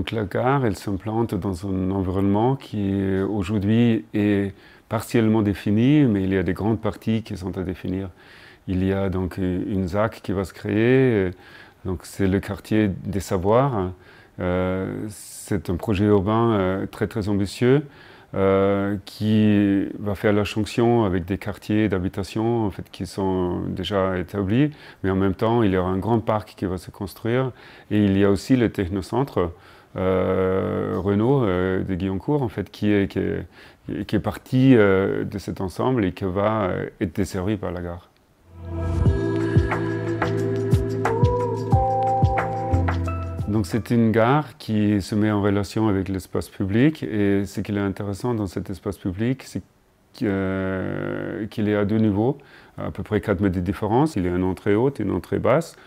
Donc la gare, elle s'implante dans un environnement qui aujourd'hui est partiellement défini, mais il y a des grandes parties qui sont à définir. Il y a donc une ZAC qui va se créer, donc c'est le quartier des savoirs. C'est un projet urbain très très ambitieux qui va faire la jonction avec des quartiers d'habitation en fait, qui sont déjà établis, mais en même temps il y aura un grand parc qui va se construire et il y a aussi le technocentre Renault de Guyancourt en fait, qui est partie de cet ensemble et qui va être desservie par la gare. Donc c'est une gare qui se met en relation avec l'espace public et ce qui est intéressant dans cet espace public, c'est qu'il est à deux niveaux, à peu près 4 mètres de différence. Il y a une entrée haute et une entrée basse.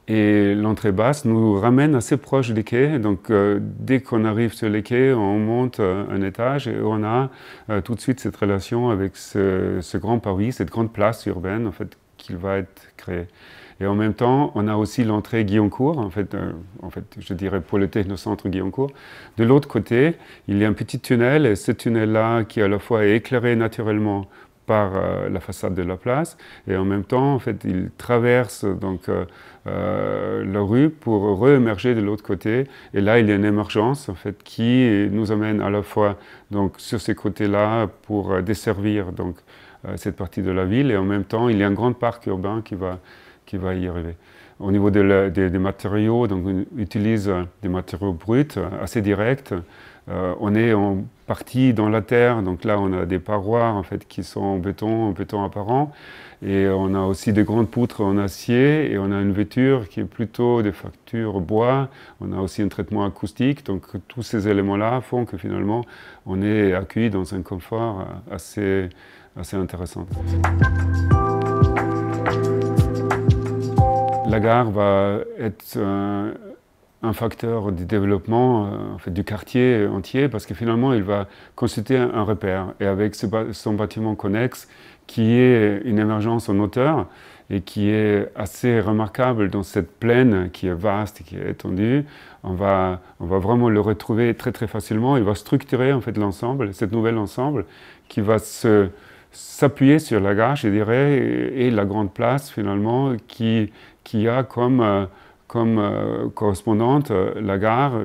Et l'entrée basse nous ramène assez proche des quais. Donc dès qu'on arrive sur les quais, on monte un étage et on a tout de suite cette relation avec ce grand Paris, cette grande place urbaine en fait, qui va être créée. Et en même temps, on a aussi l'entrée Guyancourt, en fait, je dirais pour le technocentre Guyancourt. De l'autre côté, il y a un petit tunnel, et ce tunnel-là qui à la fois est éclairé naturellement par la façade de la place, et en même temps, en fait, il traverse donc, la rue pour re-émerger de l'autre côté. Et là, il y a une émergence en fait, qui nous amène à la fois donc, sur ces côtés-là pour desservir donc, cette partie de la ville, et en même temps, il y a un grand parc urbain qui va y arriver. Au niveau des matériaux, donc on utilise des matériaux bruts assez directs. On est en partie dans la terre, donc là on a des parois en fait, qui sont en béton apparent. Et on a aussi des grandes poutres en acier et on a une vêture qui est plutôt des factures bois. On a aussi un traitement acoustique, donc tous ces éléments-là font que finalement on est accueilli dans un confort assez intéressant. La gare va être un facteur de développement en fait, du quartier entier parce que finalement il va constituer un repère et avec son bâtiment connexe qui est une émergence en hauteur et qui est assez remarquable dans cette plaine qui est vaste et qui est étendue, on va vraiment le retrouver très très facilement. Il va structurer en fait l'ensemble, cet nouvel ensemble qui va s'appuyer sur la gare, je dirais, et la grande place finalement qui a comme correspondante la gare.